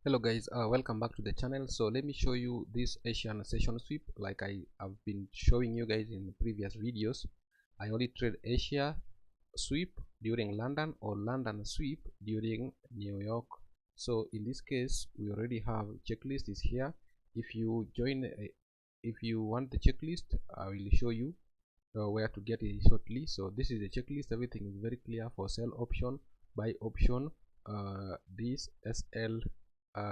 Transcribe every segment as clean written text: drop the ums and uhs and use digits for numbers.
Hello guys, welcome back to the channel. So let me show you this Asian session sweep. Like I have been showing you guys in the previous videos, I only trade Asia sweep during London or London sweep during New York. So in this case we already have checklist is here. If you want the checklist, I will show you where to get it shortly. So this is the checklist. Everything is very clear for sell option, buy option, this SL,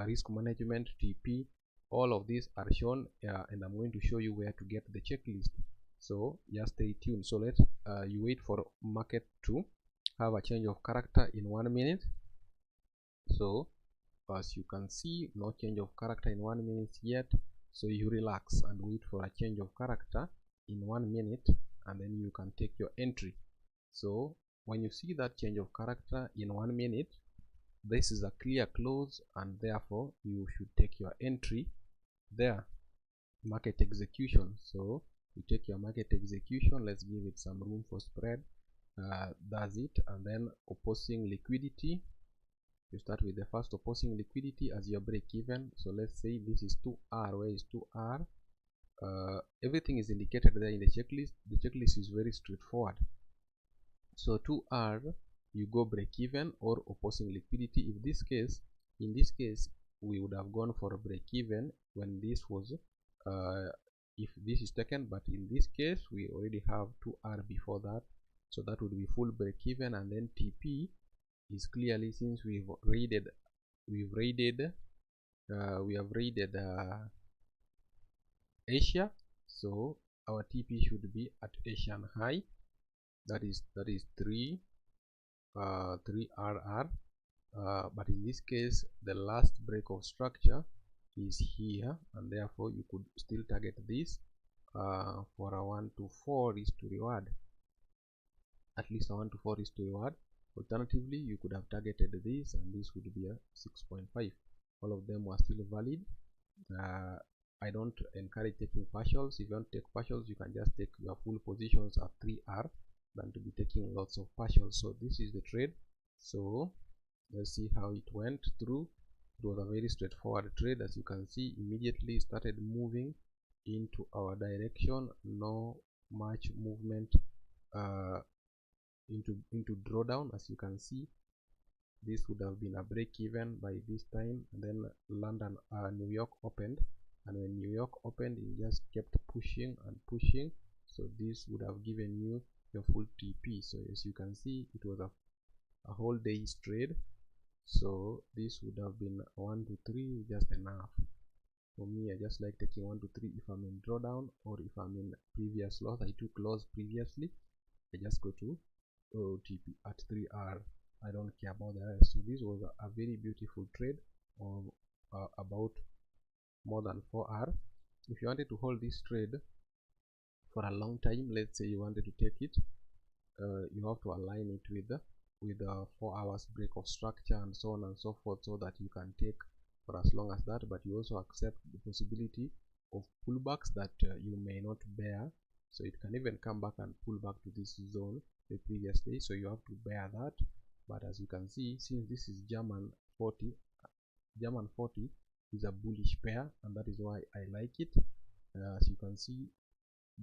risk management, TP, all of these are shown, and I'm going to show you where to get the checklist. So just stay tuned. So let's you wait for market to have a change of character in 1 minute. So as you can see, no change of character in 1 minute yet. So you relax and wait for a change of character in 1 minute, and then you can take your entry. So when you see that change of character in 1 minute, this is a clear close, and therefore you should take your entry there. Market execution. So you take your market execution. Let's give it some room for spread. That's it. And then opposing liquidity, you start with the first opposing liquidity as your break even. So let's say this is 2R. Where is 2R? Everything is indicated there in the checklist. The checklist is very straightforward. So 2R, you go break even or opposing liquidity. In this case we would have gone for a break even when this was if this is taken, but in this case we already have 2R before that, so that would be full break even. And then TP is clearly, since we have raided Asia, so our TP should be at Asian high, that is 3RR, but in this case the last break of structure is here, and therefore you could still target this for a 1 to 4 risk to reward, at least a 1 to 4 risk to reward. Alternatively, you could have targeted this, and this would be a 6.5. All of them are still valid. I don't encourage taking partials. If you don't take partials, you can just take your full positions at 3R than to be taking lots of partials. So this is the trade. So let's see how it went through. It was a very straightforward trade. As you can see, immediately started moving into our direction. No much movement into drawdown. As you can see, this would have been a break even by this time, and then New York opened, and when New York opened, it just kept pushing and pushing. So this would have given you your full TP. So as you can see, it was a whole day's trade. So this would have been 1 to 3 just enough. For me, I just like taking 1 to 3 if I'm in drawdown, or if I'm in previous loss. I took loss previously, I just go to TP at 3R. I don't care about the rest. So this was a very beautiful trade of about more than 4R. If you wanted to hold this trade for a long time, let's say you wanted to take it, you have to align it with a 4 hours break of structure and so on and so forth, so that you can take for as long as that. But you also accept the possibility of pullbacks that you may not bear. So it can even come back and pull back to this zone the previous day, so you have to bear that. But as you can see, since this is German 40 is a bullish pair, and that is why I like it. As you can see,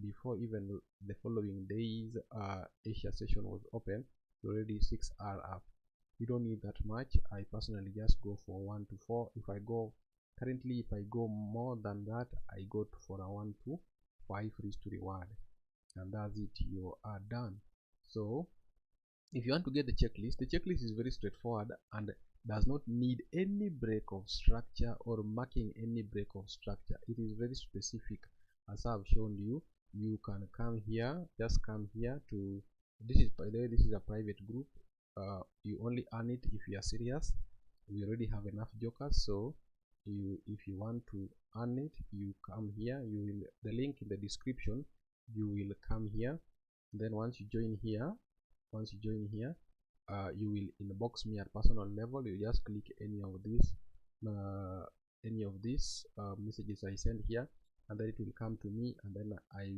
before even the following days Asia session was open, already 6R up. You don't need that much. I personally just go for 1 to 4. If I go more than that, I go for a 1 to 5 risk to reward, and that's it. You are done. So if you want to get the checklist is very straightforward and does not need any break of structure or marking any break of structure. It is very specific. As I've shown you, you can come here, just come here to this is, by the way, this is a private group. You only earn it if you are serious. We already have enough jokers, so if you want to earn it, you come here. You will, the link in the description, you will come here. Then once you join here, you will inbox me at personal level. You just click any of these messages I send here, and then it will come to me, and then I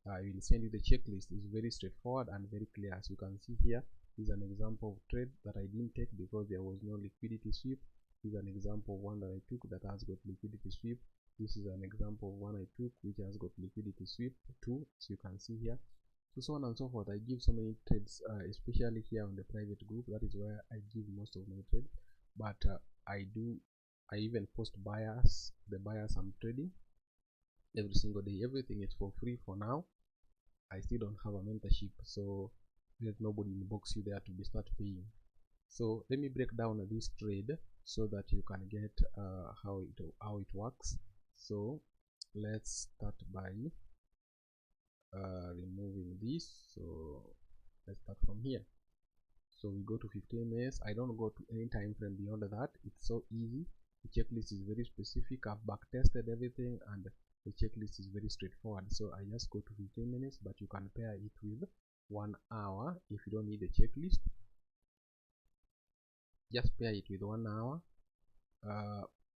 will send you the checklist. It's very straightforward and very clear. As you can see here, is an example of trade that I didn't take because there was no liquidity sweep. This is an example of one that I took that has got liquidity sweep. This is an example of one I took which has got liquidity sweep too, as you can see here. So on and so forth. I give so many trades, especially here on the private group. That is where I give most of my trades. But I even post buyers, the buyers I'm trading every single day. Everything is for free for now. I still don't have a mentorship, so there's nobody inbox you there to start paying. So let me break down this trade so that you can get how it works. So let's start by removing this. So let's start from here. So we go to 15 minutes. I don't go to any time frame beyond that. It's so easy. The checklist is very specific. I've back tested everything and the checklist is very straightforward. So I just go to 15 minutes, but you can pair it with 1 hour if you don't need the checklist. Just pair it with 1 hour.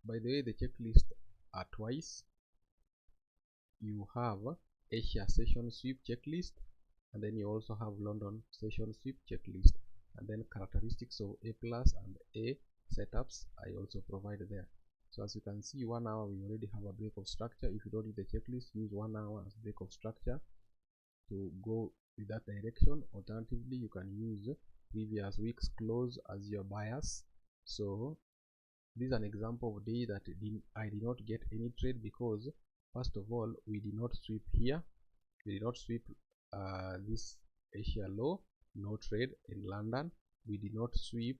By the way, the checklist are twice. You have Asia session sweep checklist, and then you also have London session sweep checklist, and then characteristics of A plus and A setups I also provide there. So as you can see, 1 hour we already have a break of structure. If you don't need the checklist, use 1 hour as break of structure to go with that direction. Alternatively, you can use previous week's close as your bias. So this is an example of day that I did not get any trade because first of all, we did not sweep here. We did not sweep this Asia low, no trade in London. We did not sweep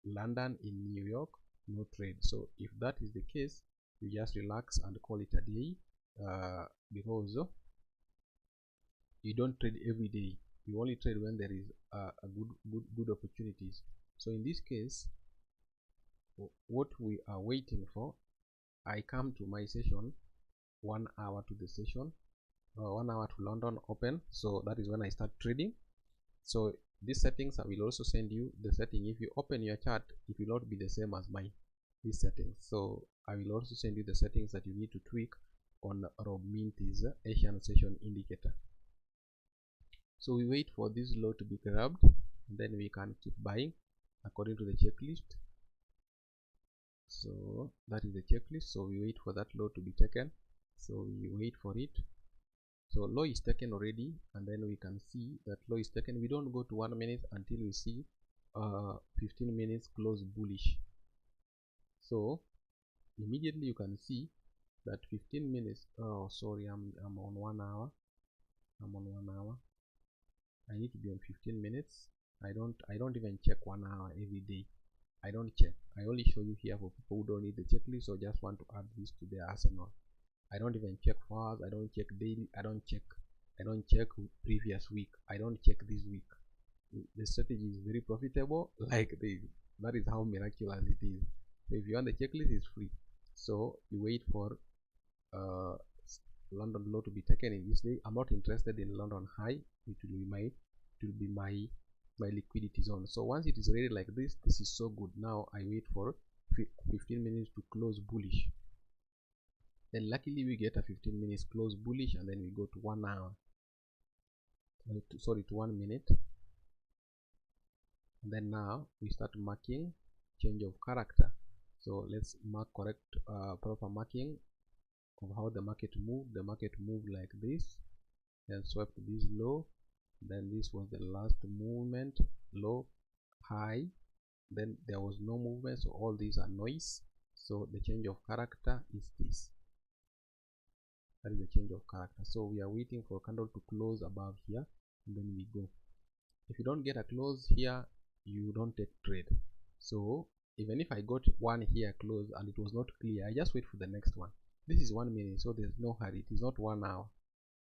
London in New York, no trade. So if that is the case, you just relax and call it a day because you don't trade every day. You only trade when there is a good opportunities. So in this case, what we are waiting for, I come to my session 1 hour to the session, 1 hour to London open. So that is when I start trading. So these settings, I will also send you the setting. If you open your chart, it will not be the same as mine, these settings. So I will also send you the settings that you need to tweak on Rob Minty's Asian session indicator. So we wait for this low to be grabbed, and then we can keep buying according to the checklist. So that is the checklist. So we wait for that low to be taken. So we wait for it. So low is taken already, and then we can see that low is taken. We don't go to 1 minute until we see 15 minutes close bullish. So immediately you can see that 15 minutes. Oh, sorry, I'm on 1 hour. I'm on 1 hour. I need to be on 15 minutes. I don't even check 1 hour every day. I don't check. I only show you here for people who don't need the checklist or just want to add this to their arsenal. I don't even check hours. I don't check daily. I don't check previous week. I don't check this week. The strategy is very profitable. Like that is how miraculous it is. So if you want the checklist, it's free. So you wait for London low to be taken in this day. I'm not interested in London high. It will be my liquidity zone. So once it is ready like this is so good. Now I wait for 15 minutes to close bullish. Then luckily we get a 15 minutes close bullish, and then we go to 1 hour. To 1 minute. And then now we start marking change of character. So let's mark correct proper marking of how the market moved. The market moved like this, then swept this low, then this was the last movement, low, high, then there was no movement. So all these are noise. So the change of character is this. That is the change of character. So we are waiting for a candle to close above here, and then we go. If you don't get a close here, you don't take trade. So even if I got one here close and it was not clear, I just wait for the next one. This is 1 minute, so there's no hurry. It is not 1 hour.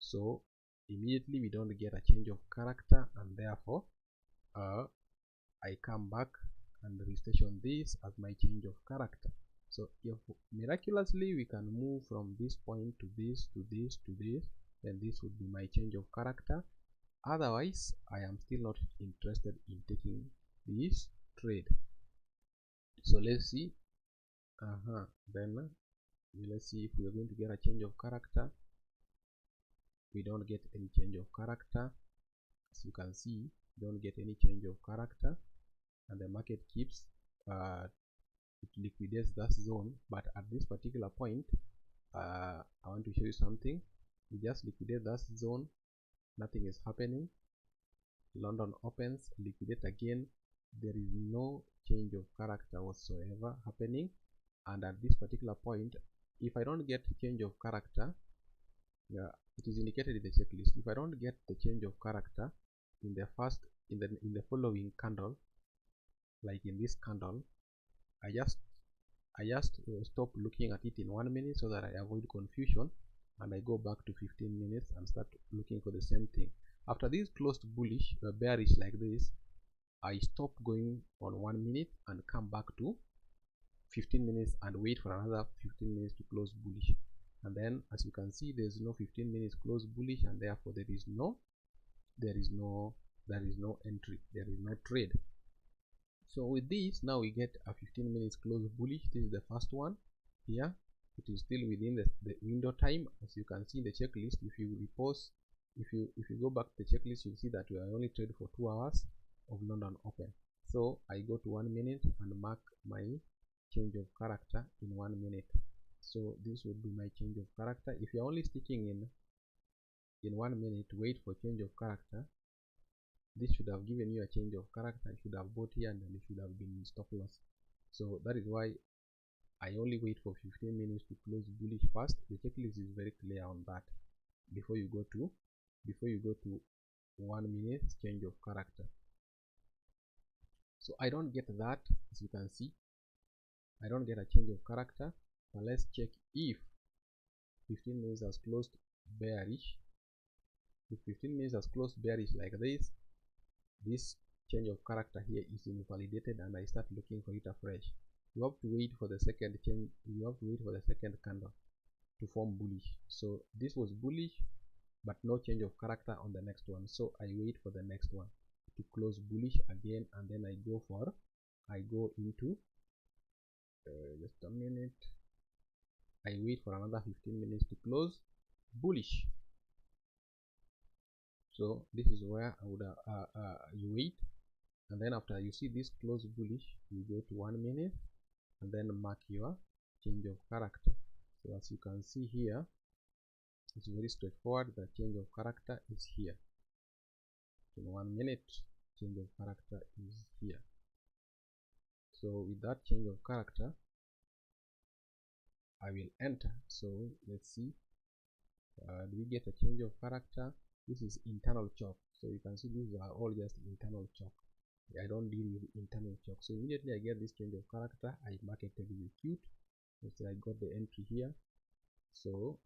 So immediately we don't get a change of character, and therefore I come back and restation this as my change of character. So if miraculously we can move from this point to this to this to this, then this would be my change of character. Otherwise, I am still not interested in taking this trade. So let's see. Then let's see if we are going to get a change of character. We don't get any change of character. As you can see, don't get any change of character, and the market keeps it liquidates that zone. But at this particular point, I want to show you something. We just liquidate that zone, nothing is happening. London opens, liquidate again, there is no change of character whatsoever happening. And at this particular point, if I don't get change of character, it is indicated in the checklist. If I don't get the change of character in the following candle, like in this candle, I just stop looking at it in 1 minute so that I avoid confusion, and I go back to 15 minutes and start looking for the same thing. After this closed bullish, bearish like this, I stop going on 1 minute and come back to 15 minutes and wait for another 15 minutes to close bullish. And then, as you can see, there is no 15 minutes close bullish, and therefore there is no entry, there is no trade. So with this, now we get a 15 minutes close bullish. This is the first one here. It is still within the window time. As you can see in the checklist, if you repose, if you go back to the checklist, you'll see that we are only traded for 2 hours of London open. So I go to 1 minute and mark my change of character in 1 minute. So this would be my change of character. If you're only sticking in 1 minute, wait for change of character. This should have given you a change of character. You should have bought here, and then it should have been stop loss. So that is why I only wait for 15 minutes to close bullish first. The checklist is very clear on that. Before you go to 1 minute change of character. So I don't get that. As you can see, I don't get a change of character. But let's check if 15 minutes has closed bearish. If 15 minutes has closed bearish like this change of character here is invalidated, and I start looking for it afresh. You have to wait for the second change. You have to wait for the second candle to form bullish. So this was bullish, but no change of character on the next one. So I wait for the next one to close bullish again, and then I go into just a minute. I wait for another 15 minutes to close bullish. So this is where I would you wait, and then after you see this close bullish, you go to 1 minute and then mark your change of character. So as you can see here, it's very straightforward. The change of character is here. In 1 minute, change of character is here. So with that change of character, I will enter. So let's see, do we get a change of character? This is internal chalk. So you can see these are all just internal chalk. I don't deal with internal chalk. So immediately I get this change of character, I mark it execute. Let's say I got the entry here. So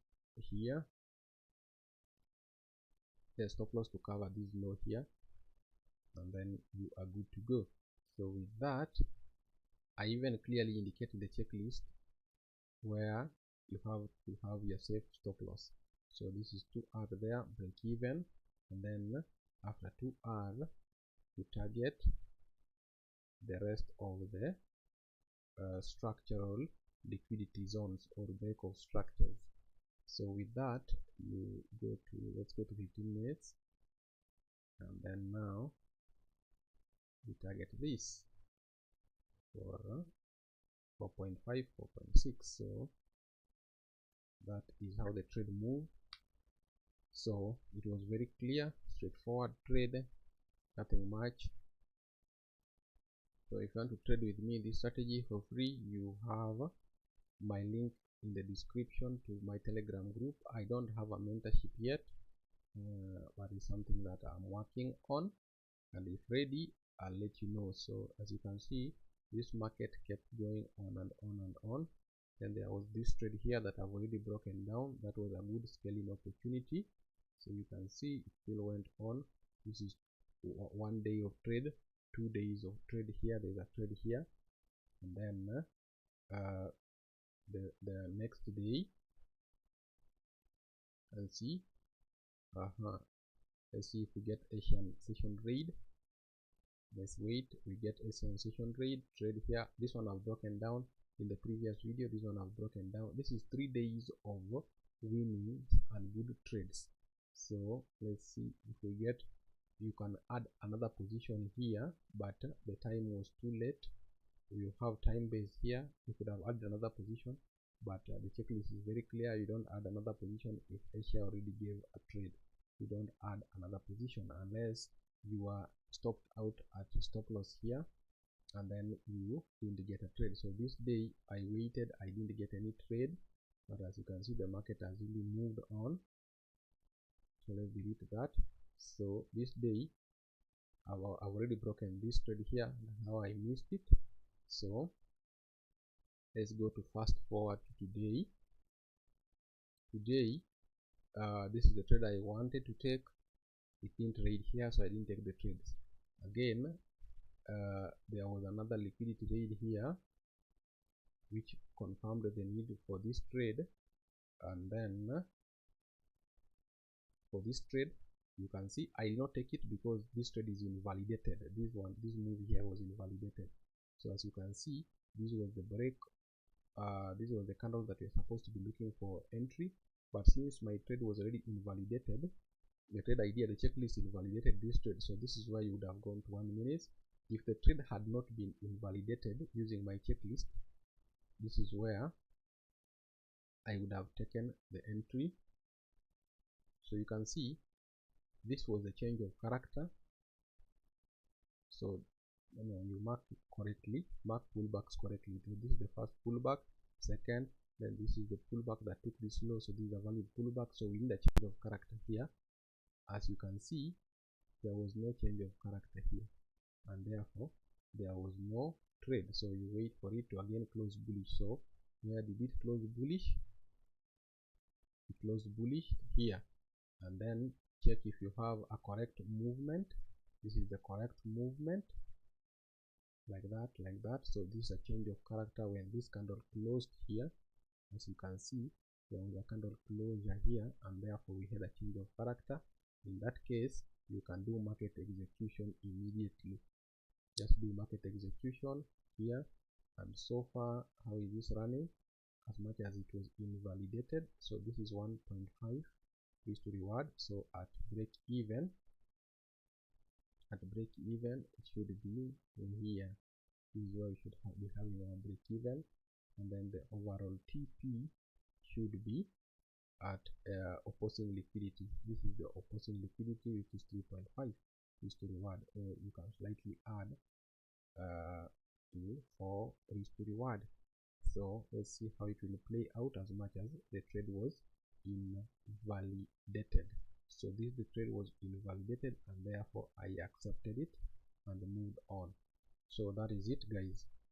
here, there's stop loss to cover this low here, and then you are good to go. So with that, I even clearly indicate in the checklist where you have to have your safe stop loss. So this is 2 hours there, break even, and then after 2 hours you target the rest of the structural liquidity zones or break of structures. So with that, you go to, let's go to 15 minutes, and then now we target this for 4.5, 4.6. so that is how the trade moved. So it was very clear, straightforward trade, nothing much. So if you want to trade with me this strategy for free, you have my link in the description to my Telegram group. I don't have a mentorship yet, but it's something that I'm working on, and if ready, I'll let you know. So as you can see, this market kept going on and on and on. Then there was this trade here that I've already broken down. That was a good scaling opportunity. So you can see it still went on. This is 1 day of trade, 2 days of trade here, there's a trade here, and then the next day, and see, let's see if we get Asian session trade. Let's wait, we get Asian session trade here. This one I've broken down in the previous video. This one I've broken down. This is 3 days of winnings and good trades. So let's see if we get, you can add another position here, but the time was too late. you have time base here. You could have added another position, but the checklist is very clear. You don't add another position if Asia already gave a trade. You don't add another position unless you are stopped out at stop loss here and then you didn't get a trade. So this day I waited, I didn't get any trade, but as you can see the market has really moved on. So let's delete that. So this day I've already broken this trade here. Now I missed it. So let's go to fast forward to today. This is the trade I wanted to take. It didn't trade here, so I didn't take the trades. Again, there was another liquidity trade here which confirmed the need for this trade, and then for this trade you can see I did not take it because this trade is invalidated. This move here was invalidated. So as you can see, this was the break, this was the candle that we're supposed to be looking for entry, but since my trade was already invalidated, the trade idea, the checklist invalidated this trade. So this is why you would have gone to 1 minute. If the trade had not been invalidated using my checklist, this is where I would have taken the entry. So you can see this was a change of character. So you mark it correctly, mark pullbacks correctly. So this is the first pullback, second, then this is the pullback that took this low. So these are valid pullbacks. So we need a change of character here. As you can see, there was no change of character here, and therefore there was no trade. So you wait for it to again close bullish. So where did it close bullish? It closed bullish here, and then check if you have a correct movement. This is the correct movement, like that. So this is a change of character when this candle closed here. As you can see, there was a candle closure here, and therefore we had a change of character. In that case, you can do market execution immediately. Just do market execution here, and so far how is this running? As much as it was invalidated, so this is 1.5 risk to reward. So at break even it should be in here. This is where we should be having our break even, and then the overall TP should be at opposing liquidity. This is the opposing liquidity, which is 3.5 risk to reward. You can slightly add for risk to reward. So let's see how it will play out as much as the trade was invalidated. So this the trade was invalidated, and therefore I accepted it and moved on. So that is it, guys.